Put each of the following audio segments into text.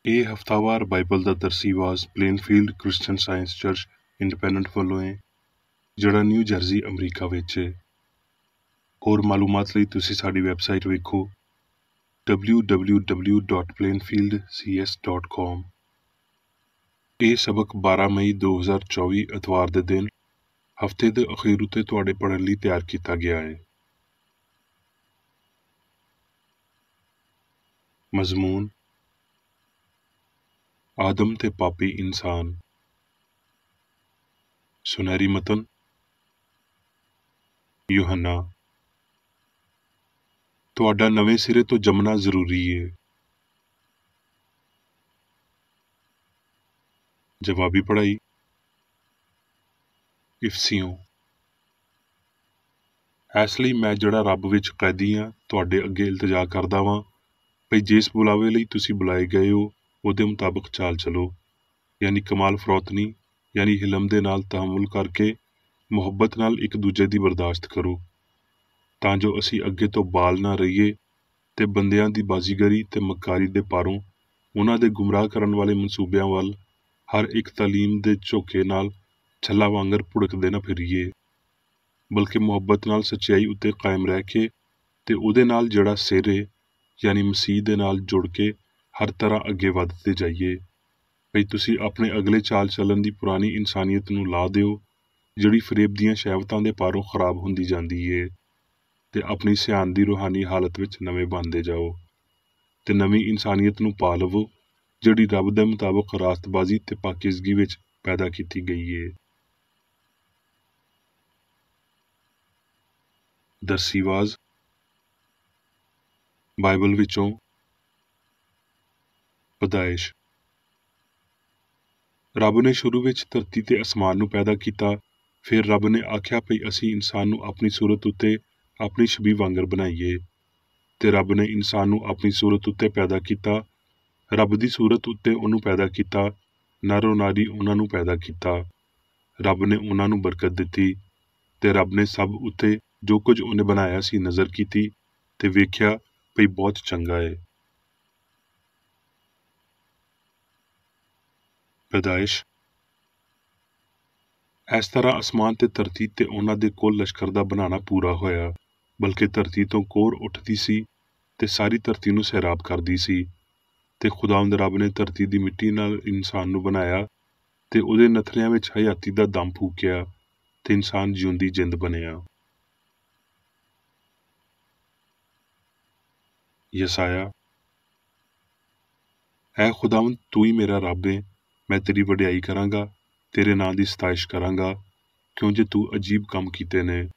ਇਹ ਹਫ਼ਤਾਵਾਰ ਬਾਈਬਲ ਦਾ ਦਰਸੀ ਆਵਾਜ਼ ਪਲੇਨਫੀਲਡ Christian science church independent ਵੱਲੋਂ ਹੈ, ਜਿਹੜਾ ਨਿਊ ਜਰਜ਼ੀ ਅਮਰੀਕਾ ਵਿੱਚ ਹੈ। ਹੋਰ ਮਾਲੂਮਾਤ ਲਈ ਤੁਸੀਂ ਸਾਡੀ ਵੈਬਸਾਈਟ ਵੇਖੋ www.plainfieldcs.com। ਇਹ ਸਬਕ 12 ਮਈ 2024 ਐਤਵਾਰ ਦੇ ਦਿਨ ਹਫ਼ਤੇ ਦੇ ਅਖੀਰ ਉੱਤੇ ਤੁਹਾਡੇ ਪੜ੍ਹਨ ਲਈ ਤਿਆਰ ਕੀਤਾ ਗਿਆ ਹੈ। ਮਜ਼ਮੂਨ: ਆਦਮ ਤੇ ਪਾਪੀ ਇਨਸਾਨ। ਸੁਨਹਿਰੀ ਮਤਨ: ਯੂਹੰਨਾ। ਤੁਹਾਡਾ ਨਵੇਂ ਸਿਰੇ ਤੋਂ ਜੰਮਣਾ ਜ਼ਰੂਰੀ ਹੈ। ਜਵਾਬੀ ਪੜ੍ਹਾਈ। ਇਫਸੀਓਂ: ਇਸ ਲਈ ਮੈਂ ਜਿਹੜਾ ਰੱਬ ਵਿੱਚ ਕੈਦੀ ਹਾਂ, ਤੁਹਾਡੇ ਅੱਗੇ ਇਲਤਜਾ ਕਰਦਾ ਵਾਂ ਭਈ ਜਿਸ ਬੁਲਾਵੇ ਲਈ ਤੁਸੀਂ ਬੁਲਾਏ ਗਏ ਹੋ ਉਹਦੇ ਮੁਤਾਬਕ ਚਾਲ ਚਲੋ, ਯਾਨੀ ਕਮਾਲ ਫਰੋਤਨੀ ਯਾਨੀ ਹਿਲਮ ਦੇ ਨਾਲ ਤਹਮੁਲ ਕਰਕੇ ਮੁਹੱਬਤ ਨਾਲ ਇੱਕ ਦੂਜੇ ਦੀ ਬਰਦਾਸ਼ਤ ਕਰੋ, ਤਾਂ ਜੋ ਅਸੀਂ ਅੱਗੇ ਤੋਂ ਬਾਲ ਨਾ ਰਹੀਏ ਤੇ ਬੰਦਿਆਂ ਦੀ ਬਾਜ਼ੀਗਰੀ ਤੇ ਮੱਕਾਰੀ ਦੇ ਪਾਰੋਂ ਉਹਨਾਂ ਦੇ ਗੁੰਮਰਾਹ ਕਰਨ ਵਾਲੇ ਮਨਸੂਬਿਆਂ ਵੱਲ ਹਰ ਇੱਕ ਤਾਲੀਮ ਦੇ ਝੋਕੇ ਨਾਲ ਛੱਲਾ ਵਾਂਗਰ ਭੁੜਕਦੇ ਨਾ ਫਿਰੀਏ, ਬਲਕਿ ਮੁਹੱਬਤ ਨਾਲ ਸੱਚਾਈ ਉੱਤੇ ਕਾਇਮ ਰਹਿ ਕੇ ਤੇ ਉਹਦੇ ਨਾਲ ਜਿਹੜਾ ਸਿਰ ਏ ਯਾਨੀ ਮਸੀਹ ਦੇ ਨਾਲ ਜੁੜ ਕੇ ਹਰ ਤਰ੍ਹਾਂ ਅੱਗੇ ਵੱਧਦੇ ਜਾਈਏ। ਭਈ ਤੁਸੀਂ ਆਪਣੇ ਅਗਲੇ ਚਾਲ ਚੱਲਣ ਦੀ ਪੁਰਾਣੀ ਇਨਸਾਨੀਅਤ ਨੂੰ ਲਾ ਦਿਓ, ਜਿਹੜੀ ਫਰੇਬ ਦੀਆਂ ਸ਼ਹਿਵਤਾਂ ਦੇ ਪਾਰੋਂ ਖਰਾਬ ਹੁੰਦੀ ਜਾਂਦੀ ਏ, ਤੇ ਆਪਣੀ ਸਿਆਣ ਦੀ ਰੂਹਾਨੀ ਹਾਲਤ ਵਿੱਚ ਨਵੇਂ ਬਣਦੇ ਜਾਓ ਤੇ ਨਵੀਂ ਇਨਸਾਨੀਅਤ ਨੂੰ ਪਾ ਲਵੋ, ਜਿਹੜੀ ਰੱਬ ਦੇ ਮੁਤਾਬਕ ਰਾਸਤਬਾਜ਼ੀ ਤੇ ਪਾਕੀਜ਼ਗੀ ਵਿੱਚ ਪੈਦਾ ਕੀਤੀ ਗਈ ਏ। ਦਰਸੀਵਾਜ਼ ਬਾਈਬਲ ਵਿੱਚੋਂ ਪਦਾਇਸ਼। ਰੱਬ ਨੇ ਸ਼ੁਰੂ ਵਿੱਚ ਧਰਤੀ ਤੇ ਅਸਮਾਨ ਨੂੰ ਪੈਦਾ ਕੀਤਾ। ਫਿਰ ਰੱਬ ਨੇ ਆਖਿਆ ਭਈ ਅਸੀਂ ਇਨਸਾਨ ਨੂੰ ਆਪਣੀ ਸੂਰਤ ਉੱਤੇ ਆਪਣੀ ਛਬੀ ਵਾਂਗਰ ਬਣਾਈਏ, ਤੇ ਰੱਬ ਨੇ ਇਨਸਾਨ ਨੂੰ ਆਪਣੀ ਸੂਰਤ ਉੱਤੇ ਪੈਦਾ ਕੀਤਾ। ਰੱਬ ਦੀ ਸੂਰਤ ਉੱਤੇ ਉਹਨੂੰ ਪੈਦਾ ਕੀਤਾ, ਨਰੋ ਨਾਰੀ ਉਹਨਾਂ ਨੂੰ ਪੈਦਾ ਕੀਤਾ। ਰੱਬ ਨੇ ਉਹਨਾਂ ਨੂੰ ਬਰਕਤ ਦਿੱਤੀ, ਤੇ ਰੱਬ ਨੇ ਸਭ ਉੱਤੇ ਜੋ ਕੁਝ ਉਹਨੇ ਬਣਾਇਆ ਸੀ ਨਜ਼ਰ ਕੀਤੀ ਤੇ ਵੇਖਿਆ ਭਈ ਬਹੁਤ ਚੰਗਾ ਏ। ਪੈਦਾਇਸ਼। ਇਸ ਤਰ੍ਹਾਂ ਅਸਮਾਨ ਤੇ ਧਰਤੀ ਤੇ ਉਹਨਾਂ ਦੇ ਕੁੱਲ ਲਸ਼ਕਰ ਦਾ ਬਣਾਉਣਾ ਪੂਰਾ ਹੋਇਆ, ਬਲਕਿ ਧਰਤੀ ਤੋਂ ਕੋਰ ਉੱਠਦੀ ਸੀ ਤੇ ਸਾਰੀ ਧਰਤੀ ਨੂੰ ਸੈਰਾਬ ਕਰਦੀ ਸੀ। ਤੇ ਖੁਦਾਵੰਦ ਰੱਬ ਨੇ ਧਰਤੀ ਦੀ ਮਿੱਟੀ ਨਾਲ ਇਨਸਾਨ ਨੂੰ ਬਣਾਇਆ ਤੇ ਉਹਦੇ ਨਥਰਿਆਂ ਵਿੱਚ ਹਯਾਤੀ ਦਾ ਦਮ ਫੂਕਿਆ ਤੇ ਇਨਸਾਨ ਜਿਉਂਦੀ ਜਿੰਦ ਬਣਿਆ। ਯਸਾਇਆ। ਐ ਖੁਦਾਵੰਦ, ਤੂੰ ਹੀ ਮੇਰਾ ਰੱਬ ਏ, ਮੈਂ ਤੇਰੀ ਵਡਿਆਈ ਕਰਾਂਗਾ, ਤੇਰੇ ਨਾਂ ਦੀ ਸਤਾਇਸ਼ ਕਰਾਂਗਾ, ਕਿਉਂ ਜੇ ਤੂੰ ਅਜੀਬ ਕੰਮ ਕੀਤੇ ਨੇ।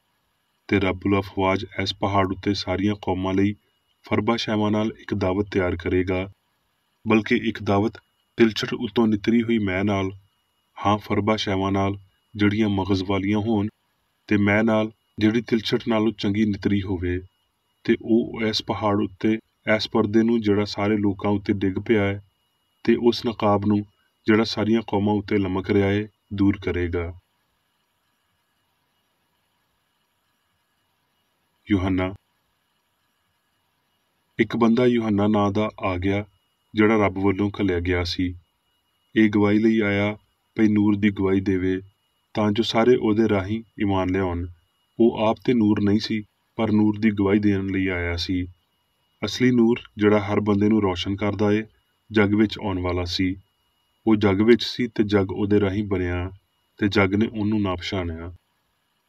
ਤੇ ਰੱਬੁਲ ਅਫਵਾਜ ਇਸ ਪਹਾੜ ਉੱਤੇ ਸਾਰੀਆਂ ਕੌਮਾਂ ਲਈ ਫਰਬਾ ਸ਼ੈਵਾਂ ਨਾਲ ਇੱਕ ਦਾਵਤ ਤਿਆਰ ਕਰੇਗਾ, ਬਲਕਿ ਇੱਕ ਦਾਵਤ ਤਿਲਛਟ ਉੱਤੋਂ ਨਿਤਰੀ ਹੋਈ ਮੈਂ ਨਾਲ, ਹਾਂ ਫਰਬਾ ਸ਼ੈਵਾਂ ਨਾਲ ਜਿਹੜੀਆਂ ਮਗਜ਼ ਵਾਲੀਆਂ ਹੋਣ, ਤੇ ਮੈਂ ਨਾਲ ਜਿਹੜੀ ਤਿਲਛਟ ਨਾਲੋਂ ਚੰਗੀ ਨਿਤਰੀ ਹੋਵੇ। ਤੇ ਉਹ ਇਸ ਪਹਾੜ ਉੱਤੇ ਇਸ ਪਰਦੇ ਨੂੰ ਜਿਹੜਾ ਸਾਰੇ ਲੋਕਾਂ ਉੱਤੇ ਡਿੱਗ ਪਿਆ ਹੈ ਤੇ ਉਸ ਨਕਾਬ ਨੂੰ ਜਿਹੜਾ ਸਾਰੀਆਂ ਕੌਮਾਂ ਉੱਤੇ ਲਮਕ ਰਿਹਾ ਏ ਦੂਰ ਕਰੇਗਾ। ਯੂਹੰਨਾ। ਇੱਕ ਬੰਦਾ ਯੂਹੰਨਾ ਨਾਂ ਦਾ ਆ ਗਿਆ, ਜਿਹੜਾ ਰੱਬ ਵੱਲੋਂ ਘੱਲਿਆ ਗਿਆ ਸੀ। ਇਹ ਗਵਾਹੀ ਲਈ ਆਇਆ ਭਈ ਨੂਰ ਦੀ ਗਵਾਹੀ ਦੇਵੇ, ਤਾਂ ਜੋ ਸਾਰੇ ਉਹਦੇ ਰਾਹੀਂ ਈਮਾਨ ਲਿਆਉਣ। ਉਹ ਆਪ ਤੇ ਨੂਰ ਨਹੀਂ ਸੀ, ਪਰ ਨੂਰ ਦੀ ਗਵਾਹੀ ਦੇਣ ਲਈ ਆਇਆ ਸੀ। ਅਸਲੀ ਨੂਰ ਜਿਹੜਾ ਹਰ ਬੰਦੇ ਨੂੰ ਰੌਸ਼ਨ ਕਰਦਾ ਏ, ਜੱਗ ਵਿੱਚ ਆਉਣ ਵਾਲਾ ਸੀ। ਉਹ ਜੱਗ ਵਿੱਚ ਸੀ ਤੇ ਜੱਗ ਉਹਦੇ ਰਾਹੀਂ ਬਣਿਆ, ਤੇ ਜੱਗ ਨੇ ਉਹਨੂੰ ਨਾ ਪਛਾਣਿਆ।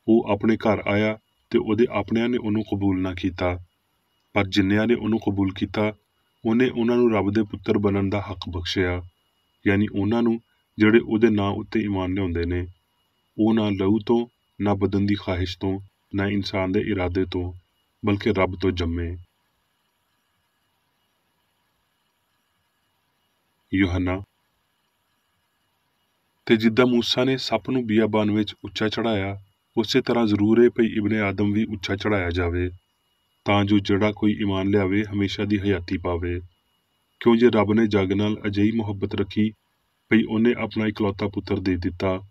ਉਹ ਆਪਣੇ ਘਰ ਆਇਆ ਤੇ ਉਹਦੇ ਆਪਣਿਆਂ ਨੇ ਉਹਨੂੰ ਕਬੂਲ ਨਾ ਕੀਤਾ, ਪਰ ਜਿੰਨਿਆਂ ਨੇ ਉਹਨੂੰ ਕਬੂਲ ਕੀਤਾ ਉਹਨੇ ਉਹਨਾਂ ਨੂੰ ਰੱਬ ਦੇ ਪੁੱਤਰ ਬਣਨ ਦਾ ਹੱਕ ਬਖਸ਼ਿਆ, ਯਾਨੀ ਉਹਨਾਂ ਨੂੰ ਜਿਹੜੇ ਉਹਦੇ ਨਾਂ ਉੱਤੇ ਈਮਾਨ ਲਿਆਉਂਦੇ ਨੇ। ਉਹ ਨਾ ਲਹੂ ਤੋਂ, ਨਾ ਬਦਨ ਦੀ ਖਾਹਿਸ਼ ਤੋਂ, ਨਾ ਇਨਸਾਨ ਦੇ ਇਰਾਦੇ ਤੋਂ, ਬਲਕਿ ਰੱਬ ਤੋਂ ਜੰਮੇ। ਯੂਹੰਨਾ। ਤੇ ਜਿੱਦਾਂ ਮੂਸਾ ਨੇ ਸੱਪ ਨੂੰ ਬੀਆਬਾਨ ਵਿੱਚ ਉੱਚਾ ਚੜ੍ਹਾਇਆ, ਉਸੇ ਤਰ੍ਹਾਂ ਜ਼ਰੂਰ ਏ ਭਈ ਇਬਨੇ ਆਦਮ ਵੀ ਉੱਚਾ ਚੜ੍ਹਾਇਆ ਜਾਵੇ, ਤਾਂ ਜੋ ਜਿਹੜਾ ਕੋਈ ਈਮਾਨ ਲਿਆਵੇ ਹਮੇਸ਼ਾ ਦੀ ਹਯਾਤੀ ਪਾਵੇ। ਕਿਉਂ ਜੇ ਰੱਬ ਨੇ ਜੱਗ ਨਾਲ ਅਜਿਹੀ ਮੁਹੱਬਤ ਰੱਖੀ ਭਈ ਉਹਨੇ ਆਪਣਾ ਇਕਲੌਤਾ ਪੁੱਤਰ ਦੇ ਦਿੱਤਾ,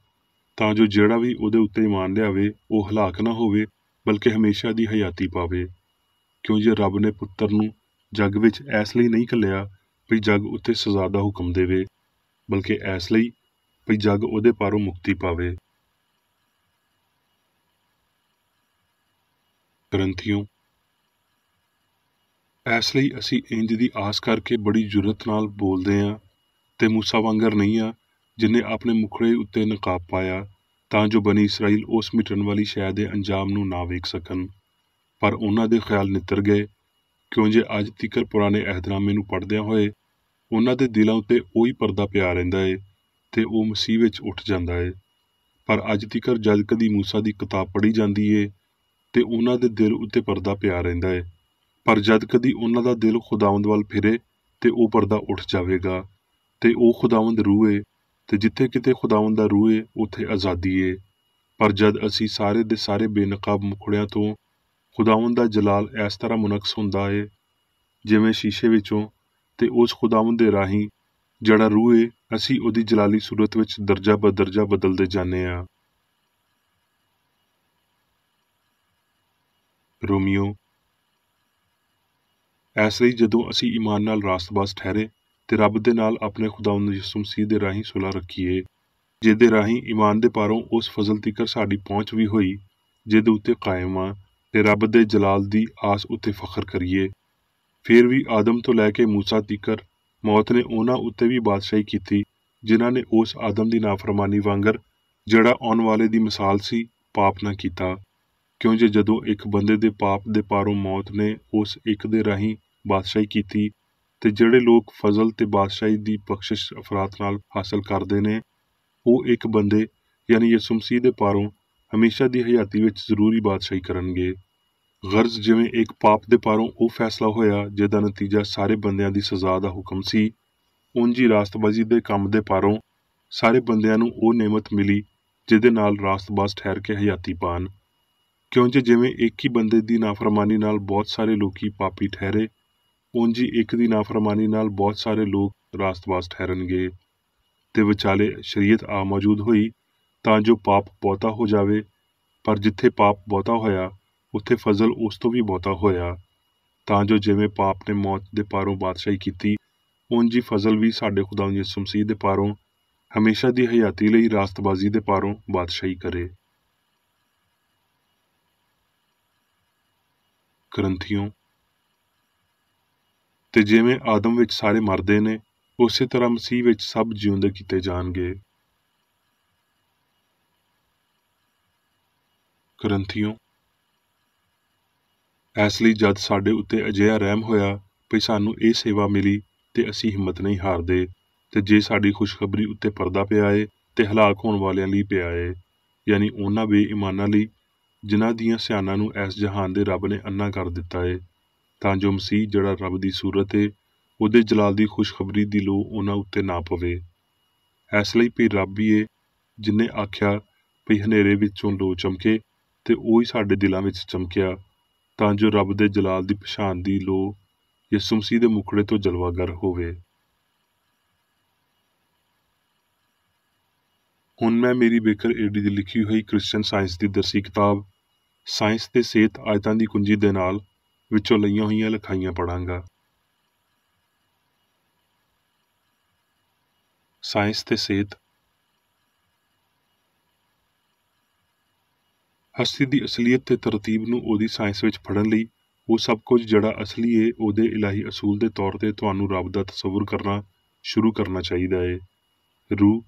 ਤਾਂ ਜੋ ਜਿਹੜਾ ਵੀ ਉਹਦੇ ਉੱਤੇ ਈਮਾਨ ਲਿਆਵੇ ਉਹ ਹਲਾਕ ਨਾ ਹੋਵੇ, ਬਲਕਿ ਹਮੇਸ਼ਾ ਦੀ ਹਯਾਤੀ ਪਾਵੇ। ਕਿਉਂ ਜੇ ਰੱਬ ਨੇ ਪੁੱਤਰ ਨੂੰ ਜੱਗ ਵਿੱਚ ਇਸ ਲਈ ਨਹੀਂ ਘੱਲਿਆ ਭਈ ਜੱਗ ਉੱਤੇ ਸਜ਼ਾ ਦਾ ਹੁਕਮ ਦੇਵੇ, ਬਲਕਿ ਇਸ ਲਈ ਭਈ ਜੱਗ ਉਹਦੇ ਪਾਰੋਂ ਮੁਕਤੀ ਪਾਵੇ। ਗ੍ਰੰਥੀਓ, ਇਸ ਲਈ ਅਸੀਂ ਇੰਜ ਦੀ ਆਸ ਕਰਕੇ ਬੜੀ ਜੁਰਤ ਨਾਲ ਬੋਲਦੇ ਹਾਂ ਤੇ ਮੂਸਾ ਵਾਂਗਰ ਨਹੀਂ ਆ, ਜਿਨੇ ਆਪਣੇ ਮੁਖੜੇ ਉੱਤੇ ਨਕਾਬ ਪਾਇਆ ਤਾਂ ਜੋ ਬਨੀ ਇਸਰਾਈਲ ਉਸ ਮਿਟਣ ਵਾਲੀ ਸ਼ੈ ਦੇ ਅੰਜਾਮ ਨੂੰ ਨਾ ਵੇਖ ਸਕਣ। ਪਰ ਉਹਨਾਂ ਦੇ ਖਿਆਲ ਨਿੱਤਰ ਗਏ, ਕਿਉਂ ਜੇ ਅੱਜ ਤੀਕਰ ਪੁਰਾਣੇ ਅਹਿਦਨਾਮੇ ਨੂੰ ਪੜ੍ਹਦਿਆਂ ਹੋਏ ਉਹਨਾਂ ਦੇ ਦਿਲਾਂ ਉੱਤੇ ਉਹੀ ਪਰਦਾ ਪਿਆ ਰਹਿੰਦਾ ਏ ਤੇ ਉਹ ਮਸੀਹ ਵਿੱਚ ਉੱਠ ਜਾਂਦਾ ਏ। ਪਰ ਅੱਜ ਤੀਕਰ ਜਦ ਕਦੀ ਮੂਸਾ ਦੀ ਕਿਤਾਬ ਪੜ੍ਹੀ ਜਾਂਦੀ ਏ ਤੇ ਉਹਨਾਂ ਦੇ ਦਿਲ ਉੱਤੇ ਪਰਦਾ ਪਿਆ ਰਹਿੰਦਾ ਏ, ਪਰ ਜਦ ਕਦੀ ਉਹਨਾਂ ਦਾ ਦਿਲ ਖੁਦਾਵੰਦ ਵੱਲ ਫਿਰੇ ਤੇ ਉਹ ਪਰਦਾ ਉੱਠ ਜਾਵੇਗਾ। ਤੇ ਉਹ ਖੁਦਾਵੰਦ ਰੂਹ ਏ, ਤੇ ਜਿੱਥੇ ਕਿਤੇ ਖੁਦਾਵੰਦ ਦਾ ਰੂਹ ਏ ਉੱਥੇ ਆਜ਼ਾਦੀ ਏ। ਪਰ ਜਦ ਅਸੀਂ ਸਾਰੇ ਦੇ ਸਾਰੇ ਬੇਨਕਾਬ ਮੁਖੜਿਆਂ ਤੋਂ ਖੁਦਾਵੰਦ ਦਾ ਜਲਾਲ ਇਸ ਤਰ੍ਹਾਂ ਮੁਨਕਸ ਹੁੰਦਾ ਏ ਜਿਵੇਂ ਸ਼ੀਸ਼ੇ ਵਿੱਚੋਂ, ਤੇ ਉਸ ਖੁਦਾਵੰਦ ਦੇ ਰਾਹੀਂ ਜਿਹੜਾ ਰੂਹ ਏ ਅਸੀਂ ਉਹਦੀ ਜਲਾਲੀ ਸੂਰਤ ਵਿੱਚ ਦਰਜਾ ਬਦਰਜਾ ਬਦਲਦੇ ਜਾਂਦੇ ਹਾਂ। ਰੋਮੀਓ, ਇਸ ਲਈ ਜਦੋਂ ਅਸੀਂ ਈਮਾਨ ਨਾਲ ਰਾਸਤਬਾਜ਼ ਠਹਿਰੇ ਤੇ ਰੱਬ ਦੇ ਨਾਲ ਆਪਣੇ ਖੁਦਾਵੰਦ ਯਿਸੂ ਮਸੀਹ ਦੇ ਰਾਹੀਂ ਸੁਲ੍ਹਾ ਰੱਖੀਏ, ਜਿਹਦੇ ਰਾਹੀਂ ਈਮਾਨ ਦੇ ਪਾਰੋਂ ਉਸ ਫਜ਼ਲ ਤੀਕਰ ਸਾਡੀ ਪਹੁੰਚ ਵੀ ਹੋਈ ਜਿਹਦੇ ਉੱਤੇ ਕਾਇਮ ਆ, ਤੇ ਰੱਬ ਦੇ ਜਲਾਲ ਦੀ ਆਸ ਉੱਤੇ ਫਖਰ ਕਰੀਏ। ਫਿਰ ਵੀ ਆਦਮ ਤੋਂ ਲੈ ਕੇ ਮੂਸਾ ਤੀਕਰ ਮੌਤ ਨੇ ਉਹਨਾਂ ਉੱਤੇ ਵੀ ਬਾਦਸ਼ਾਹੀ ਕੀਤੀ ਜਿਨ੍ਹਾਂ ਨੇ ਉਸ ਆਦਮ ਦੀ ਨਾਫਰਮਾਨੀ ਵਾਂਗਰ, ਜਿਹੜਾ ਆਉਣ ਵਾਲੇ ਦੀ ਮਿਸਾਲ ਸੀ, ਪਾਪ ਨਾ ਕੀਤਾ। ਕਿਉਂ ਜੇ ਜਦੋਂ ਇੱਕ ਬੰਦੇ ਦੇ ਪਾਪ ਦੇ ਪਾਰੋਂ ਮੌਤ ਨੇ ਉਸ ਇੱਕ ਦੇ ਰਾਹੀਂ ਬਾਦਸ਼ਾਹੀ ਕੀਤੀ, ਤੇ ਜਿਹੜੇ ਲੋਕ ਫਜ਼ਲ ਤੇ ਬਾਦਸ਼ਾਹੀ ਦੀ ਬਖਸ਼ਿਸ਼ ਅਫਰਾਤ ਨਾਲ ਹਾਸਲ ਕਰਦੇ ਨੇ, ਉਹ ਇੱਕ ਬੰਦੇ ਯਾਨੀ ਯਿਸੂ ਮਸੀਹ ਦੇ ਪਾਰੋਂ ਹਮੇਸ਼ਾ ਦੀ ਹਯਾਤੀ ਵਿੱਚ ਜ਼ਰੂਰੀ ਬਾਦਸ਼ਾਹੀ ਕਰਨਗੇ। ਗਰਜ਼ ਜਿਵੇਂ ਇੱਕ ਪਾਪ ਦੇ ਪਾਰੋਂ ਉਹ ਫੈਸਲਾ ਹੋਇਆ ਜਿਹਦਾ ਨਤੀਜਾ ਸਾਰੇ ਬੰਦਿਆਂ ਦੀ ਸਜ਼ਾ ਦਾ ਹੁਕਮ ਸੀ, ਉਂਝ ਹੀ ਰਾਸਤਬਾਜ਼ੀ ਦੇ ਕੰਮ ਦੇ ਪਾਰੋਂ ਸਾਰੇ ਬੰਦਿਆਂ ਨੂੰ ਉਹ ਨੇਮਤ ਮਿਲੀ ਜਿਹਦੇ ਨਾਲ ਰਾਸਤਬਾਜ਼ ਠਹਿਰ ਕੇ ਹਯਾਤੀ ਪਾਣ। ਕਿਉਂ ਜੇ ਜਿਵੇਂ ਇੱਕ ਹੀ ਬੰਦੇ ਦੀ ਨਾਫਰਮਾਨੀ ਨਾਲ ਬਹੁਤ ਸਾਰੇ ਲੋਕੀ ਪਾਪੀ ਠਹਿਰੇ, ਉਂਝ ਹੀ ਇੱਕ ਦੀ ਨਾਫਰਮਾਨੀ ਨਾਲ ਬਹੁਤ ਸਾਰੇ ਲੋਕ ਰਾਸਤਬਾਜ਼ ਠਹਿਰਨਗੇ। ਤੇ ਵਿਚਾਲੇ ਸ਼ਰੀਅਤ ਆ ਮੌਜੂਦ ਹੋਈ ਤਾਂ ਜੋ ਪਾਪ ਬਹੁਤਾ ਹੋ ਜਾਵੇ, ਪਰ ਜਿੱਥੇ ਪਾਪ ਬਹੁਤਾ ਹੋਇਆ ਉੱਥੇ ਫਜ਼ਲ ਉਸ ਤੋਂ ਵੀ ਬਹੁਤਾ ਹੋਇਆ, ਤਾਂ ਜੋ ਜਿਵੇਂ ਪਾਪ ਨੇ ਮੌਤ ਦੇ ਪਾਰੋਂ ਬਾਦਸ਼ਾਹੀ ਕੀਤੀ, ਉਂਝ ਹੀ ਫਜ਼ਲ ਵੀ ਸਾਡੇ ਖੁਦਾਵੰਦ ਯਿਸੂ ਮਸੀਹ ਦੇ ਪਾਰੋਂ ਹਮੇਸ਼ਾ ਦੀ ਹਯਾਤੀ ਲਈ ਰਾਸਤਬਾਜ਼ੀ ਦੇ ਪਾਰੋਂ ਬਾਦਸ਼ਾਹੀ ਕਰੇ। ਗ੍ਰੰਥੀਓ, ਤੇ ਜਿਵੇਂ ਆਦਮ ਵਿੱਚ ਸਾਰੇ ਮਰਦੇ ਨੇ, ਉਸੇ ਤਰ੍ਹਾਂ ਮਸੀਹ ਵਿੱਚ ਸਭ ਜਿਉਂਦੇ ਕੀਤੇ ਜਾਣਗੇ। ਗ੍ਰੰਥੀਓ, ਇਸ ਲਈ ਜਦ ਸਾਡੇ ਉੱਤੇ ਅਜਿਹਾ ਰਹਿਮ ਹੋਇਆ ਭਈ ਸਾਨੂੰ ਇਹ ਸੇਵਾ ਮਿਲੀ ਤੇ ਅਸੀਂ ਹਿੰਮਤ ਨਹੀਂ ਹਾਰਦੇ, ਤੇ ਜੇ ਸਾਡੀ ਖੁਸ਼ਖਬਰੀ ਉੱਤੇ ਪਰਦਾ ਪਿਆ ਏ ਤੇ ਹਲਾਕ ਹੋਣ ਵਾਲਿਆਂ ਲਈ ਪਿਆ ਏ, ਯਾਨੀ ਉਹਨਾਂ ਬੇਈਮਾਨਾਂ ਲਈ ਜਿਨ੍ਹਾਂ ਦੀਆਂ ਸਿਆਣਾਂ ਨੂੰ ਇਸ ਜਹਾਨ ਦੇ ਰੱਬ ਨੇ ਅੰਨਾ ਕਰ ਦਿੱਤਾ ਏ, ਤਾਂ ਜੋ ਮਸੀਹ ਜਿਹੜਾ ਰੱਬ ਦੀ ਸੂਰਤ ਏ ਉਹਦੇ ਜਲਾਲ ਦੀ ਖੁਸ਼ਖਬਰੀ ਦੀ ਲੋ ਉਹਨਾਂ ਉੱਤੇ ਨਾ ਪਵੇ। ਇਸ ਲਈ ਭਈ ਰੱਬ ਹੀ ਏ ਜਿਨੇ ਆਖਿਆ ਭਈ ਹਨੇਰੇ ਵਿੱਚੋਂ ਲੋ ਚਮਕੇ, ਤੇ ਉਹੀ ਸਾਡੇ ਦਿਲਾਂ ਵਿੱਚ ਚਮਕਿਆ, ਤਾਂ ਜੋ ਰੱਬ ਦੇ ਜਲਾਲ ਦੀ ਪਛਾਣ ਦੀ ਲੋ ਯਿਸੂ ਮਸੀਹ ਦੇ ਮੁਖੜੇ ਤੋਂ ਜਲਵਾਗਰ ਹੋਵੇ। ਹੁਣ ਮੈਂ ਮੇਰੀ ਬੇਕਰ ਏਡੀ ਦੀ ਲਿਖੀ ਹੋਈ ਕ੍ਰਿਸਚਨ ਸਾਇੰਸ ਦੀ ਦਰਸੀ ਕਿਤਾਬ ਸਾਇੰਸ ਤੇ ਸਿਹਤ ਆਇਤਾਂ ਦੀ ਕੁੰਜੀ ਦੇ ਨਾਲ ਵਿੱਚੋਂ ਲਈਆਂ ਹੋਈਆਂ ਲਿਖਾਈਆਂ ਪੜਾਂਗਾ। ਸਾਇੰਸ ਤੇ ਸਿਹਤ। ਹਸਤੀ ਦੀ ਅਸਲੀਅਤ ਤੇ ਤਰਤੀਬ ਨੂੰ ਉਹਦੀ ਸਾਇੰਸ ਵਿੱਚ ਫੜਨ ਲਈ ਉਹ ਸਭ ਕੁਝ ਜਿਹੜਾ ਅਸਲੀ ਏ ਉਹਦੇ ਇਲਾਹੀ ਅਸੂਲ ਦੇ ਤੌਰ ਤੇ ਤੁਹਾਨੂੰ ਰੱਬ ਦਾ ਤਸੱਵੁਰ ਕਰਨਾ ਸ਼ੁਰੂ ਕਰਨਾ ਚਾਹੀਦਾ ਏ। ਰੂਹ,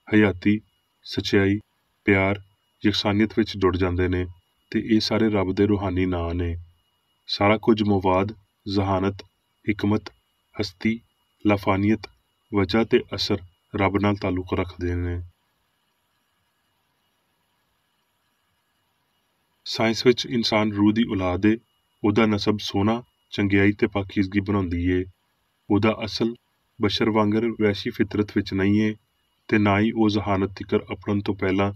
ਹਯਾਤੀ, ਸੱਚਾਈ, ਪਿਆਰ, ਯਕਸਾਨੀਅਤ ਵਿੱਚ ਜੁੜ ਜਾਂਦੇ ਨੇ, ਤੇ ਇਹ ਸਾਰੇ ਰੱਬ ਦੇ ਰੂਹਾਨੀ ਨਾਂ ਨੇ। ਸਾਰਾ ਕੁਝ ਮਵਾਦ, ਜ਼ਹਾਨਤ, ਹਿਕਮਤ, ਹਸਤੀ, ਲਾਫਾਨੀਅਤ, ਵਜ੍ਹਾ ਤੇ ਅਸਰ ਰੱਬ ਨਾਲ ਤਾਲੁਕ ਰੱਖਦੇ ਨੇ। ਸਾਇੰਸ ਵਿੱਚ ਇਨਸਾਨ ਰੂਹ ਦੀ ਔਲਾਦ ਏ, ਉਹਦਾ ਨਸਬ ਸੋਨਾ, ਚੰਗਿਆਈ ਤੇ ਪਾਕੀਜ਼ਗੀ ਬਣਾਉਂਦੀ ਏ। ਉਹਦਾ ਅਸਲ ਬਸ਼ਰ ਵਾਂਗਰ ਵੈਸ਼ੀ ਫਿਤਰਤ ਵਿੱਚ ਨਹੀਂ ਏ, ਤੇ ਨਾ ਹੀ ਉਹ ਜ਼ਹਾਨਤ ਤਿਕਰ ਅਪਣਨ ਤੋਂ ਪਹਿਲਾਂ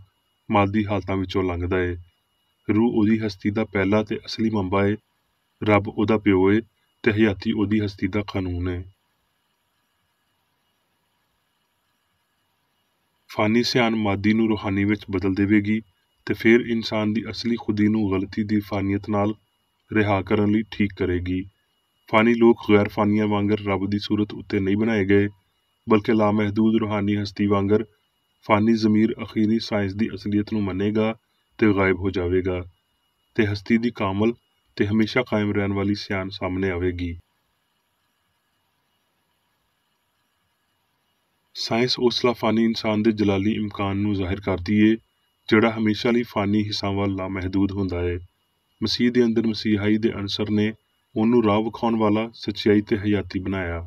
ਮਾਦੀ ਹਾਲਤਾਂ ਵਿੱਚੋਂ ਲੰਘਦਾ ਏ। ਰੂਹ ਉਹਦੀ ਹਸਤੀ ਦਾ ਪਹਿਲਾ ਤੇ ਅਸਲੀ ਮੰਬਾ ਏ, ਰੱਬ ਉਹਦਾ ਪਿਓ ਏ, ਤੇ ਹਯਾਤੀ ਉਹਦੀ ਹਸਤੀ ਦਾ ਕਾਨੂੰਨ ਏ। ਫਾਨੀ ਸਿਆਣ ਮਾਦੀ ਨੂੰ ਰੂਹਾਨੀ ਵਿੱਚ ਬਦਲ ਦੇਵੇਗੀ, ਤੇ ਫਿਰ ਇਨਸਾਨ ਦੀ ਅਸਲੀ ਖੁਦੀ ਨੂੰ ਗਲਤੀ ਦੀ ਫਾਨੀਅਤ ਨਾਲ ਰਿਹਾ ਕਰਨ ਲਈ ਠੀਕ ਕਰੇਗੀ। ਫਾਨੀ ਲੋਕ ਗੈਰ ਫਾਨੀਆਂ ਵਾਂਗਰ ਰੱਬ ਦੀ ਸੂਰਤ ਉੱਤੇ ਨਹੀਂ ਬਣਾਏ ਗਏ, ਬਲਕਿ ਲਾਮਹਿਦੂਦ ਰੂਹਾਨੀ ਹਸਤੀ ਵਾਂਗਰ ਫਾਨੀ ਜ਼ਮੀਰ ਅਖੀਰੀ ਸਾਇੰਸ ਦੀ ਅਸਲੀਅਤ ਨੂੰ ਮੰਨੇਗਾ ਤੇ ਗਾਇਬ ਹੋ ਜਾਵੇਗਾ, ਤੇ ਹਸਤੀ ਦੀ ਕਾਮਲ ਤੇ ਹਮੇਸ਼ਾ ਕਾਇਮ ਰਹਿਣ ਵਾਲੀ ਸਿਆਣ ਸਾਹਮਣੇ ਆਵੇਗੀ। ਸਾਇੰਸ ਉਸ ਲਾਫਾਨੀ ਇਨਸਾਨ ਦੇ ਜਲਾਲੀ ਇਮਕਾਨ ਨੂੰ ਜ਼ਾਹਿਰ ਕਰਦੀ ਏ ਜਿਹੜਾ ਹਮੇਸ਼ਾ ਲਈ ਫਾਨੀ ਹਿੱਸਾਂ ਵੱਲ ਲਾਮਹਿਦੂਦ ਹੁੰਦਾ ਏ। ਮਸੀਹ ਦੇ ਅੰਦਰ ਮਸੀਹਾਈ ਦੇ ਅਨਸਰ ਨੇ ਉਹਨੂੰ ਰਾਹ ਵਿਖਾਉਣ ਵਾਲਾ, ਸੱਚਾਈ ਤੇ ਹਯਾਤੀ ਬਣਾਇਆ।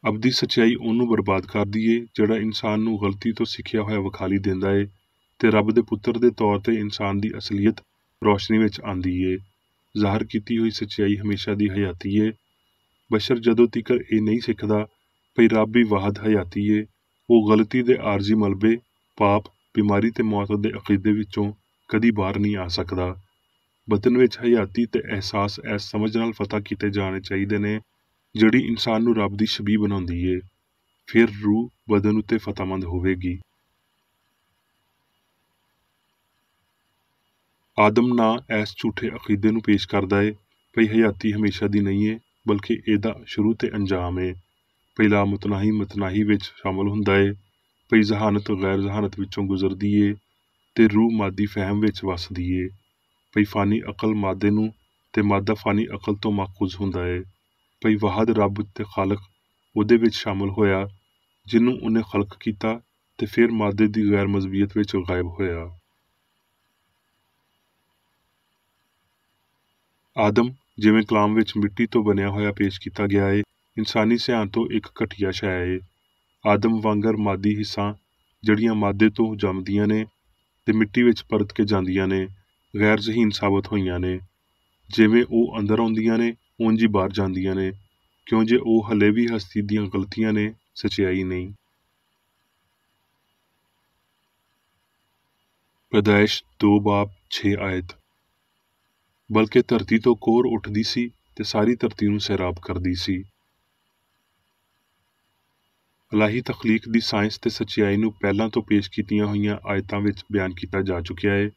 ਅਬਦੀ ਸੱਚਾਈ ਉਹਨੂੰ ਬਰਬਾਦ ਕਰਦੀ ਏ ਜਿਹੜਾ ਇਨਸਾਨ ਨੂੰ ਗਲਤੀ ਤੋਂ ਸਿੱਖਿਆ ਹੋਇਆ ਵਿਖਾਲੀ ਦਿੰਦਾ ਏ, ਤੇ ਰੱਬ ਦੇ ਪੁੱਤਰ ਦੇ ਤੌਰ ਤੇ ਇਨਸਾਨ ਦੀ ਅਸਲੀਅਤ ਰੋਸ਼ਨੀ ਵਿੱਚ ਆਂਦੀ ਏ। ਜ਼ਾਹਰ ਕੀਤੀ ਹੋਈ ਸੱਚਾਈ ਹਮੇਸ਼ਾ ਦੀ ਹਯਾਤੀ ਏ। ਬਸ਼ਰ ਜਦੋਂ ਤੀਕਰ ਇਹ ਨਹੀਂ ਸਿੱਖਦਾ ਭਈ ਰੱਬ ਵੀ ਵਾਹਦ ਹਯਾਤੀ ਏ, ਉਹ ਗਲਤੀ ਦੇ ਆਰਜ਼ੀ ਮਲਬੇ, ਪਾਪ, ਬਿਮਾਰੀ ਤੇ ਮੌਤ ਦੇ ਅਕੀਦੇ ਵਿੱਚੋਂ ਕਦੀ ਬਾਹਰ ਨਹੀਂ ਆ ਸਕਦਾ। ਬਦਨ ਵਿੱਚ ਹਯਾਤੀ ਤੇ ਅਹਿਸਾਸ ਇਸ ਸਮਝ ਨਾਲ ਫਤਹ ਕੀਤੇ ਜਾਣੇ ਚਾਹੀਦੇ ਨੇ ਜਿਹੜੀ ਇਨਸਾਨ ਨੂੰ ਰੱਬ ਦੀ ਸ਼ਬੀਹ ਬਣਾਉਂਦੀ ਏ, ਫਿਰ ਰੂਹ ਬਦਨ ਉੱਤੇ ਫਤਹਮੰਦ ਹੋਵੇਗੀ। ਆਦਮ ਨਾ ਇਸ ਝੂਠੇ ਅਕੀਦੇ ਨੂੰ ਪੇਸ਼ ਕਰਦਾ ਏ ਭਈ ਹਯਾਤੀ ਹਮੇਸ਼ਾ ਦੀ ਨਹੀਂ ਏ, ਬਲਕਿ ਇਹਦਾ ਸ਼ੁਰੂ ਤੇ ਅੰਜਾਮ ਏ। ਭਈ ਲਾਮਤਨਾਹੀ ਮਤਨਾਹੀ ਵਿੱਚ ਸ਼ਾਮਲ ਹੁੰਦਾ ਏ, ਭਈ ਜ਼ਹਾਨਤ ਗੈਰ ਜ਼ਹਾਨਤ ਵਿੱਚੋਂ ਗੁਜ਼ਰਦੀ ਏ, ਤੇ ਰੂਹ ਮਾਦੀ ਫਹਿਮ ਵਿੱਚ ਵਸਦੀ ਏ। ਭਈ ਫਾਨੀ ਅਕਲ ਮਾਦੇ ਨੂੰ ਤੇ ਮਾਦਾ ਫਾਨੀ ਅਕਲ ਤੋਂ ਮਾਖੂਜ਼ ਹੁੰਦਾ ਏ। ਭਈ ਵਾਹਦ ਰੱਬ ਤੇ ਖਾਲਕ ਉਹਦੇ ਵਿੱਚ ਸ਼ਾਮਲ ਹੋਇਆ ਜਿਹਨੂੰ ਉਹਨੇ ਖਲਕ ਕੀਤਾ, ਤੇ ਫਿਰ ਮਾਦੇ ਦੀ ਗੈਰ ਮਜ਼ਬੀਅਤ ਵਿੱਚ ਗਾਇਬ ਹੋਇਆ। ਆਦਮ ਜਿਵੇਂ ਕਲਾਮ ਵਿੱਚ ਮਿੱਟੀ ਤੋਂ ਬਣਿਆ ਹੋਇਆ ਪੇਸ਼ ਕੀਤਾ ਗਿਆ ਏ, ਇਨਸਾਨੀ ਸਿਆਣ ਤੋਂ ਇੱਕ ਘਟੀਆ ਸ਼ੈ ਏ। ਆਦਮ ਵਾਂਗਰ ਮਾਦੀ ਹਿੱਸਾਂ ਜਿਹੜੀਆਂ ਮਾਦੇ ਤੋਂ ਜੰਮਦੀਆਂ ਨੇ ਤੇ ਮਿੱਟੀ ਵਿੱਚ ਪਰਤ ਕੇ ਜਾਂਦੀਆਂ ਨੇ, ਗੈਰ ਜ਼ਹੀਨ ਸਾਬਤ ਹੋਈਆਂ ਨੇ। ਜਿਵੇਂ ਉਹ ਅੰਦਰ ਆਉਂਦੀਆਂ ਨੇ ਉਂਝ ਹੀ ਬਾਹਰ ਜਾਂਦੀਆਂ ਨੇ, ਕਿਉਂ ਜੇ ਉਹ ਹਲੇ ਵੀ ਹਸਤੀ ਦੀਆਂ ਗਲਤੀਆਂ ਨੇ, ਸਚਾਈ ਨਹੀਂ। ਪੈਦਾਇਸ਼ 2 ਬਾਬ 6 ਆਇਤ। ਬਲਕਿ ਧਰਤੀ ਤੋਂ ਕੋਰ ਉੱਠਦੀ ਸੀ ਤੇ ਸਾਰੀ ਧਰਤੀ ਨੂੰ ਸੈਰਾਬ ਕਰਦੀ ਸੀ। ਇਲਾਹੀ ਤਖਲੀਕ ਦੀ ਸਾਇੰਸ ਤੇ ਸੱਚਾਈ ਨੂੰ ਪਹਿਲਾਂ ਤੋਂ ਪੇਸ਼ ਕੀਤੀਆਂ ਹੋਈਆਂ ਆਇਤਾਂ ਵਿੱਚ ਬਿਆਨ ਕੀਤਾ ਜਾ ਚੁੱਕਿਆ ਹੈ,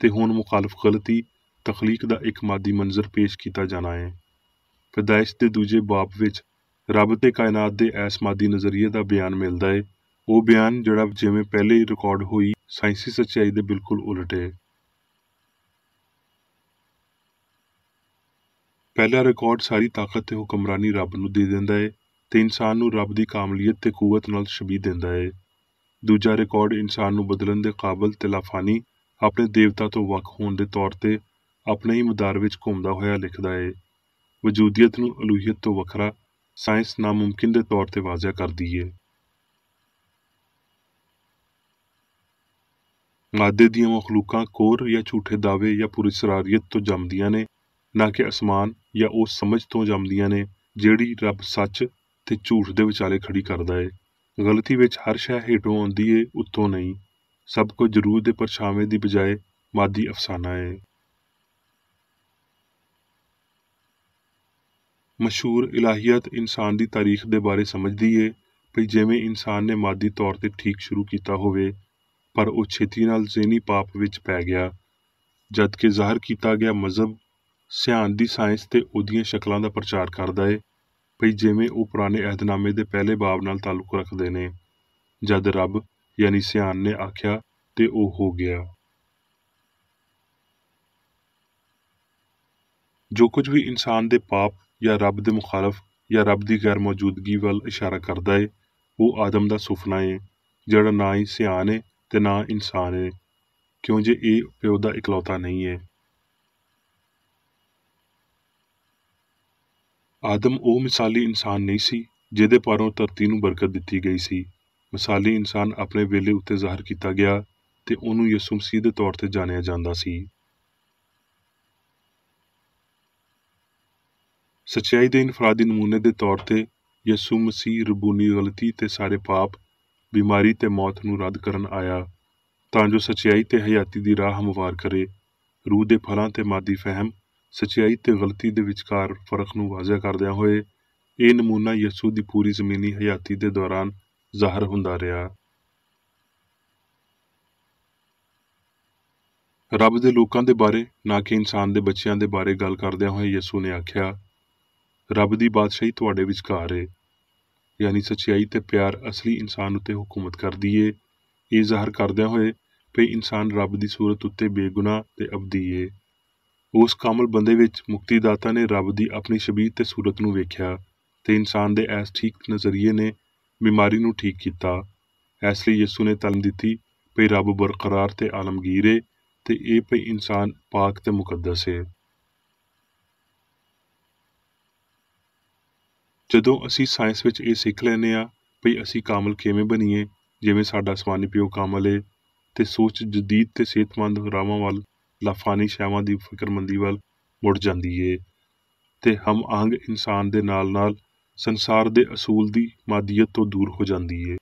ਤੇ ਹੁਣ ਮੁਖਾਲਫ ਗਲਤੀ ਤਖਲੀਕ ਦਾ ਇੱਕ ਮਾਦੀ ਮੰਜ਼ਰ ਪੇਸ਼ ਕੀਤਾ ਜਾਣਾ ਹੈ। ਪੈਦਾਇਸ਼ ਦੇ 2 ਬਾਬ ਵਿੱਚ ਰੱਬ ਤੇ ਕਾਇਨਾਤ ਦੇ ਐਸ ਮਾਦੀ ਨਜ਼ਰੀਏ ਦਾ ਬਿਆਨ ਮਿਲਦਾ ਹੈ, ਉਹ ਬਿਆਨ ਜਿਹੜਾ ਜਿਵੇਂ ਪਹਿਲੇ ਹੀ ਰਿਕਾਰਡ ਹੋਈ ਸਾਇੰਸੀ ਸੱਚਾਈ ਦੇ ਬਿਲਕੁਲ ਉਲਟ ਹੈ। ਪਹਿਲਾ ਰਿਕਾਰਡ ਸਾਰੀ ਤਾਕਤ ਤੇ ਹੁਕਮਰਾਨੀ ਰੱਬ ਨੂੰ ਦੇ ਦਿੰਦਾ ਹੈ ਤੇ ਇਨਸਾਨ ਨੂੰ ਰੱਬ ਦੀ ਕਾਮਲੀਅਤ ਤੇ ਕੂਵਤ ਨਾਲ ਸ਼ਬੀਹ ਦਿੰਦਾ ਹੈ। ਦੂਜਾ ਰਿਕਾਰਡ ਇਨਸਾਨ ਨੂੰ ਬਦਲਣ ਦੇ ਕਾਬਲ ਤੇ ਲਾਫਾਨੀ ਆਪਣੇ ਦੇਵਤਾ ਤੋਂ ਵੱਖ ਹੋਣ ਦੇ ਤੌਰ ਤੇ ਆਪਣੇ ਹੀ ਮਦਾਰ ਵਿੱਚ ਘੁੰਮਦਾ ਹੋਇਆ ਲਿਖਦਾ ਹੈ। ਵਜੂਦੀਅਤ ਨੂੰ ਅਲੂਹੀਅਤ ਤੋਂ ਵੱਖਰਾ ਸਾਇੰਸ ਨਾਮੁਮਕਿਨ ਦੇ ਤੌਰ ਤੇ ਵਾਜ਼ਿਆ ਕਰਦੀ ਹੈ। ਮਾਦੇ ਦੀਆਂ ਮਖਲੂਕਾਂ ਕੋਰ ਜਾਂ ਝੂਠੇ ਦਾਅਵੇ ਜਾਂ ਪੁਰਸਰਾਰੀਅਤ ਤੋਂ ਜੰਮਦੀਆਂ ਨੇ, ਨਾ ਕਿ ਅਸਮਾਨ ਜਾਂ ਉਸ ਸਮਝ ਤੋਂ ਜੰਮਦੀਆਂ ਨੇ ਜਿਹੜੀ ਰੱਬ ਸੱਚ ਤੇ ਝੂਠ ਦੇ ਵਿਚਾਲੇ ਖੜੀ ਕਰਦਾ ਏ। ਗਲਤੀ ਵਿੱਚ ਹਰ ਸ਼ੈ ਹੇਠੋਂ ਆਉਂਦੀ ਏ, ਉੱਤੋਂ ਨਹੀਂ। ਸਭ ਕੁਝ ਜ਼ਰੂਰ ਦੇ ਪਰਛਾਵੇਂ ਦੀ ਬਜਾਏ ਮਾਦੀ ਅਫਸਾਨਾ ਏ। ਮਸ਼ਹੂਰ ਇਲਾਹੀਅਤ ਇਨਸਾਨ ਦੀ ਤਾਰੀਖ ਦੇ ਬਾਰੇ ਸਮਝਦੀ ਏ ਭਈ ਜਿਵੇਂ ਇਨਸਾਨ ਨੇ ਮਾਦੀ ਤੌਰ ਤੇ ਠੀਕ ਸ਼ੁਰੂ ਕੀਤਾ ਹੋਵੇ, ਪਰ ਉਹ ਛੇਤੀ ਨਾਲ ਜ਼ੇਨੀ ਪਾਪ ਵਿੱਚ ਪੈ ਗਿਆ, ਜਦ ਕਿ ਜ਼ਾਹਰ ਕੀਤਾ ਗਿਆ ਮਜ਼ਹਬ ਸਿਆਣ ਦੀ ਸਾਇੰਸ ਤੇ ਉਹਦੀਆਂ ਸ਼ਕਲਾਂ ਦਾ ਪ੍ਰਚਾਰ ਕਰਦਾ ਏ ਭਈ ਜਿਵੇਂ ਉਹ ਪੁਰਾਣੇ ਅਹਿਦਨਾਮੇ ਦੇ ਪਹਿਲੇ ਬਾਬ ਨਾਲ ਤਾਲੁਕ ਰੱਖਦੇ ਨੇ, ਜਦ ਰੱਬ ਯਾਨੀ ਸਿਆਣ ਨੇ ਆਖਿਆ ਤੇ ਉਹ ਹੋ ਗਿਆ। ਜੋ ਕੁਝ ਵੀ ਇਨਸਾਨ ਦੇ ਪਾਪ ਜਾਂ ਰੱਬ ਦੇ ਮੁਖਾਲਫ ਜਾਂ ਰੱਬ ਦੀ ਗੈਰ ਮੌਜੂਦਗੀ ਵੱਲ ਇਸ਼ਾਰਾ ਕਰਦਾ ਏ, ਉਹ ਆਦਮ ਦਾ ਸੁਫਨਾ ਏ ਜਿਹੜਾ ਨਾ ਹੀ ਸਿਆਣ ਏ ਤੇ ਨਾ ਇਨਸਾਨ ਏ, ਕਿਉਂ ਜੇ ਇਹ ਪਿਓ ਦਾ ਇਕਲੌਤਾ ਨਹੀਂ ਏ। ਆਦਮ ਉਹ ਮਿਸਾਲੀ ਇਨਸਾਨ ਨਹੀਂ ਸੀ ਜਿਹਦੇ ਪਾਰੋਂ ਧਰਤੀ ਨੂੰ ਬਰਕਤ ਦਿੱਤੀ ਗਈ ਸੀ। ਮਿਸਾਲੀ ਇਨਸਾਨ ਆਪਣੇ ਵੇਲੇ ਉੱਤੇ ਜ਼ਾਹਰ ਕੀਤਾ ਗਿਆ ਤੇ ਉਹਨੂੰ ਯਿਸੂ ਮਸੀਹ ਦੇ ਤੌਰ ਤੇ ਜਾਣਿਆ ਜਾਂਦਾ ਸੀ। ਸੱਚਾਈ ਦੇ ਇਨਫਰਾਦੀ ਨਮੂਨੇ ਦੇ ਤੌਰ ਤੇ ਯਿਸੂ ਮਸੀਹ ਰਬੂਨੀ ਗਲਤੀ ਤੇ ਸਾਰੇ ਪਾਪ, ਬਿਮਾਰੀ ਤੇ ਮੌਤ ਨੂੰ ਰੱਦ ਕਰਨ ਆਇਆ ਤਾਂ ਜੋ ਸੱਚਾਈ ਤੇ ਹਯਾਤੀ ਦੀ ਰਾਹ ਹਮਵਾਰ ਕਰੇ। ਰੂਹ ਦੇ ਫਲਾਂ ਤੇ ਮਾਦੀ ਫਹਿਮ, ਸੱਚਾਈ ਤੇ ਗਲਤੀ ਦੇ ਵਿਚਕਾਰ ਫਰਕ ਨੂੰ ਵਾਜ਼ਿਆ ਕਰਦਿਆਂ ਹੋਏ ਇਹ ਨਮੂਨਾ ਯਿਸੂ ਦੀ ਪੂਰੀ ਜ਼ਮੀਨੀ ਹਯਾਤੀ ਦੇ ਦੌਰਾਨ ਜ਼ਾਹਰ ਹੁੰਦਾ ਰਿਹਾ। ਰੱਬ ਦੇ ਲੋਕਾਂ ਦੇ ਬਾਰੇ ਨਾ ਕਿ ਇਨਸਾਨ ਦੇ ਬੱਚਿਆਂ ਦੇ ਬਾਰੇ ਗੱਲ ਕਰਦਿਆਂ ਹੋਏ ਯਿਸੂ ਨੇ ਆਖਿਆ, ਰੱਬ ਦੀ ਬਾਦਸ਼ਾਹੀ ਤੁਹਾਡੇ ਵਿਚਕਾਰ ਏ, ਯਾਨੀ ਸੱਚਾਈ ਤੇ ਪਿਆਰ ਅਸਲੀ ਇਨਸਾਨ ਉੱਤੇ ਹੁਕੂਮਤ ਕਰਦੀ ਏ, ਇਹ ਜ਼ਾਹਰ ਕਰਦਿਆਂ ਹੋਏ ਭਈ ਇਨਸਾਨ ਰੱਬ ਦੀ ਸੂਰਤ ਉੱਤੇ ਬੇਗੁਨਾਹ ਤੇ ਅਬਦੀ ਏ। ਉਸ ਕਾਮਲ ਬੰਦੇ ਵਿੱਚ ਮੁਕਤੀਦਾਤਾ ਨੇ ਰੱਬ ਦੀ ਆਪਣੀ ਸ਼ਬੀਹ ਤੇ ਸੂਰਤ ਨੂੰ ਵੇਖਿਆ ਤੇ ਇਨਸਾਨ ਦੇ ਐਸ ਠੀਕ ਨਜ਼ਰੀਏ ਨੇ ਬਿਮਾਰੀ ਨੂੰ ਠੀਕ ਕੀਤਾ। ਇਸ ਲਈ ਯਿਸੂ ਨੇ ਤਾਲੀਮ ਦਿੱਤੀ ਭਈ ਰੱਬ ਬਰਕਰਾਰ ਤੇ ਆਲਮਗੀਰ ਏ ਤੇ ਇਹ ਭਈ ਇਨਸਾਨ ਪਾਕ ਤੇ ਮੁਕੱਦਸ ਏ। ਜਦੋਂ ਅਸੀਂ ਸਾਇੰਸ ਵਿੱਚ ਇਹ ਸਿੱਖ ਲੈਂਦੇ ਹਾਂ ਭਈ ਅਸੀਂ ਕਾਮਲ ਕਿਵੇਂ ਬਣੀਏ, ਜਿਵੇਂ ਸਾਡਾ ਅਸਮਾਨੀ ਪਿਓ ਕਾਮਲ ਏ, ਤੇ ਸੋਚ ਜਦੀਦ ਤੇ ਸਿਹਤਮੰਦ ਰਾਵਾਂ ਵੱਲ ਲਾਫਾਨੀ ਸ਼ੈਵਾਂ ਦੀ ਫਿਕਰਮੰਦੀ ਵੱਲ ਮੁੜ ਜਾਂਦੀ ਏ ਤੇ ਹਮ ਆਂਗ ਇਨਸਾਨ ਦੇ ਨਾਲ ਨਾਲ ਸੰਸਾਰ ਦੇ ਅਸੂਲ ਦੀ ਮਾਦੀਅਤ ਤੋਂ ਦੂਰ ਹੋ ਜਾਂਦੀ ਏ।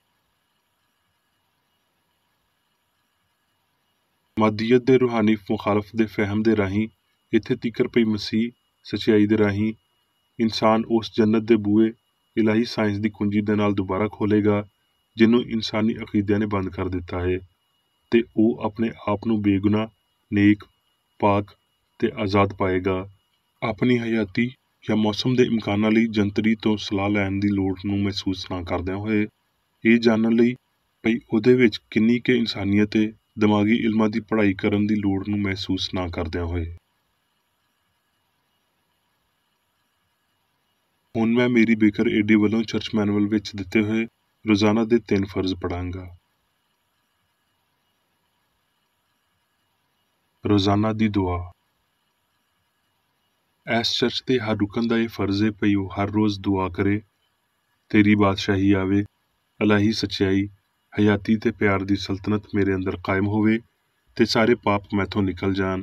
ਮਾਦੀਅਤ ਦੇ ਰੂਹਾਨੀ ਮੁਖਾਲਫ ਦੇ ਫਹਿਮ ਦੇ ਰਾਹੀਂ ਇੱਥੇ ਤੀਕਰ ਪਈ ਮਸੀਹ ਸੱਚਾਈ ਦੇ ਰਾਹੀਂ ਇਨਸਾਨ ਉਸ ਜੰਨਤ ਦੇ ਬੂਹੇ ਇਲਾਹੀ ਸਾਇੰਸ ਦੀ ਕੁੰਜੀ ਦੇ ਨਾਲ ਦੁਬਾਰਾ ਖੋਲੇਗਾ ਜਿਹਨੂੰ ਇਨਸਾਨੀ ਅਕੀਦਿਆਂ ਨੇ ਬੰਦ ਕਰ ਦਿੱਤਾ ਹੈ, ਤੇ ਉਹ ਆਪਣੇ ਆਪ ਨੂੰ ਬੇਗੁਨਾਹ, ਨੇਕ, ਪਾਕ ਤੇ ਆਜ਼ਾਦ ਪਾਏਗਾ। ਆਪਣੀ ਹਯਾਤੀ ਜਾਂ ਮੌਸਮ ਦੇ ਇਮਕਾਨਾਂ ਲਈ ਜੰਤਰੀ ਤੋਂ ਸਲਾਹ ਲੈਣ ਦੀ ਲੋੜ ਨੂੰ ਮਹਿਸੂਸ ਨਾ ਕਰਦਿਆਂ ਹੋਏ ਇਹ ਜਾਣਨ ਲਈ ਭਈ ਉਹਦੇ ਵਿੱਚ ਕਿੰਨੀ ਕੁ ਇਨਸਾਨੀਅਤ ਏ, ਦਿਮਾਗੀ ਇਲਮਾਂ ਦੀ ਪੜ੍ਹਾਈ ਕਰਨ ਦੀ ਲੋੜ ਨੂੰ ਮਹਿਸੂਸ ਨਾ ਕਰਦਿਆਂ ਹੋਏ। ਹੁਣ ਮੈਂ ਮੇਰੀ ਬੇਕਰ ਏਡੀ ਵੱਲੋਂ ਚਰਚ ਮੈਨੂਅਲ ਵਿੱਚ ਦਿੱਤੇ ਹੋਏ ਰੋਜ਼ਾਨਾ ਦੇ 3 ਫਰਜ਼ ਪੜਾਂਗਾ। ਰੋਜ਼ਾਨਾ ਦੀ ਦੁਆ। ਇਸ ਚਰਚ ਦੇ ਹਰ ਰੁਕਨ ਦਾ ਇਹ ਫਰਜ਼ ਹੈ ਭਈ ਉਹ ਹਰ ਰੋਜ਼ ਦੁਆ ਕਰੇ, ਤੇਰੀ ਬਾਦਸ਼ਾਹੀ ਆਵੇ, ਇਲਾਹੀ ਸੱਚਾਈ, ਹਯਾਤੀ ਤੇ ਪਿਆਰ ਦੀ ਸਲਤਨਤ ਮੇਰੇ ਅੰਦਰ ਕਾਇਮ ਹੋਵੇ ਤੇ ਸਾਰੇ ਪਾਪ ਮੈਥੋਂ ਨਿਕਲ ਜਾਣ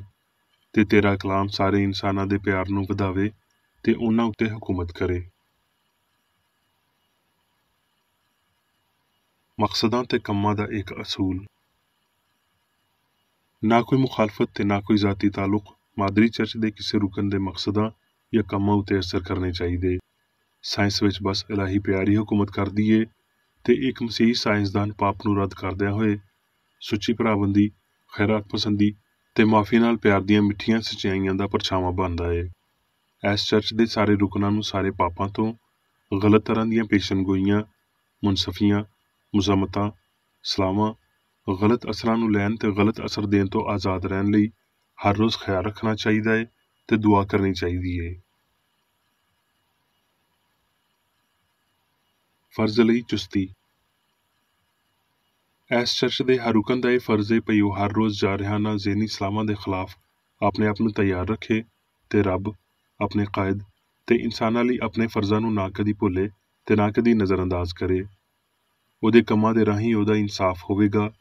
ਤੇ ਤੇਰਾ ਕਲਾਮ ਸਾਰੇ ਇਨਸਾਨਾਂ ਦੇ ਪਿਆਰ ਨੂੰ ਵਧਾਵੇ ਤੇ ਉਹਨਾਂ ਉੱਤੇ ਹਕੂਮਤ ਕਰੇ। ਮਕਸਦਾਂ ਤੇ ਕੰਮਾਂ ਦਾ ਇੱਕ ਅਸੂਲ। ਨਾ ਕੋਈ ਮੁਖਾਲਫਤ ਤੇ ਨਾ ਕੋਈ ਜ਼ਾਤੀ ਤਾਲੁਕ ਮਾਦਰੀ ਚਰਚ ਦੇ ਕਿਸੇ ਰੁਕਨ ਦੇ ਮਕਸਦਾਂ ਜਾਂ ਕੰਮਾਂ ਉੱਤੇ ਅਸਰ ਕਰਨੇ ਚਾਹੀਦੇ। ਸਾਇੰਸ ਵਿੱਚ ਬਸ ਇਲਾਹੀ ਪਿਆਰ ਹੀ ਹਕੂਮਤ ਕਰਦੀ ਏ ਤੇ ਇੱਕ ਮਸੀਹੀ ਸਾਇੰਸਦਾਨ ਪਾਪ ਨੂੰ ਰੱਦ ਕਰਦਿਆਂ ਹੋਏ ਸੁੱਚੀ ਭਰਾਬੰਦੀ, ਖੈਰਾਤ ਪਸੰਦੀ ਤੇ ਮਾਫੀ ਨਾਲ ਪਿਆਰ ਦੀਆਂ ਮਿੱਠੀਆਂ ਸੱਚਾਈਆਂ ਦਾ ਪਰਛਾਵਾਂ ਬਣਦਾ ਏ। ਇਸ ਚਰਚ ਦੇ ਸਾਰੇ ਰੁਕਨਾਂ ਨੂੰ ਸਾਰੇ ਪਾਪਾਂ ਤੋਂ, ਗਲਤ ਤਰ੍ਹਾਂ ਦੀਆਂ ਪੇਸ਼ਨਗੋਈਆਂ, ਮੁਨਸਫੀਆਂ, ਮੁਜ਼ਮਤਾਂ, ਸਲਾਹਾਂ, ਗਲਤ ਅਸਰਾਂ ਨੂੰ ਲੈਣ ਤੇ ਗਲਤ ਅਸਰ ਦੇਣ ਤੋਂ ਆਜ਼ਾਦ ਰਹਿਣ ਲਈ ਹਰ ਰੋਜ਼ ਖਿਆਲ ਰੱਖਣਾ ਚਾਹੀਦਾ ਏ ਤੇ ਦੁਆ ਕਰਨੀ ਚਾਹੀਦੀ ਏ। ਫਰਜ਼ ਲਈ ਚੁਸਤੀ। ਇਸ ਚਰਚ ਦੇ ਹਰ ਰੁਕਨ ਦਾ ਇਹ ਫਰਜ਼ ਏ ਭਈ ਉਹ ਹਰ ਰੋਜ਼ ਜਾਰਹਾਨਾ ਜ਼ਹਿਨੀ ਸਲਾਮਾਂ ਦੇ ਖਿਲਾਫ ਆਪਣੇ ਆਪ ਨੂੰ ਤਿਆਰ ਰੱਖੇ ਤੇ ਰੱਬ, ਆਪਣੇ ਕਾਇਦ ਤੇ ਇਨਸਾਨਾਂ ਲਈ ਆਪਣੇ ਫਰਜ਼ਾਂ ਨੂੰ ਨਾ ਕਦੀ ਭੁੱਲੇ ਤੇ ਨਾ ਕਦੀ ਨਜ਼ਰਅੰਦਾਜ਼ ਕਰੇ। ਉਹਦੇ ਕੰਮਾਂ ਦੇ ਰਾਹੀਂ ਉਹਦਾ ਇਨਸਾਫ ਹੋਵੇਗਾ,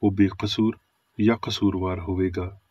ਉਹ ਬੇਕਸੂਰ ਜਾਂ ਕਸੂਰਵਾਰ ਹੋਵੇਗਾ।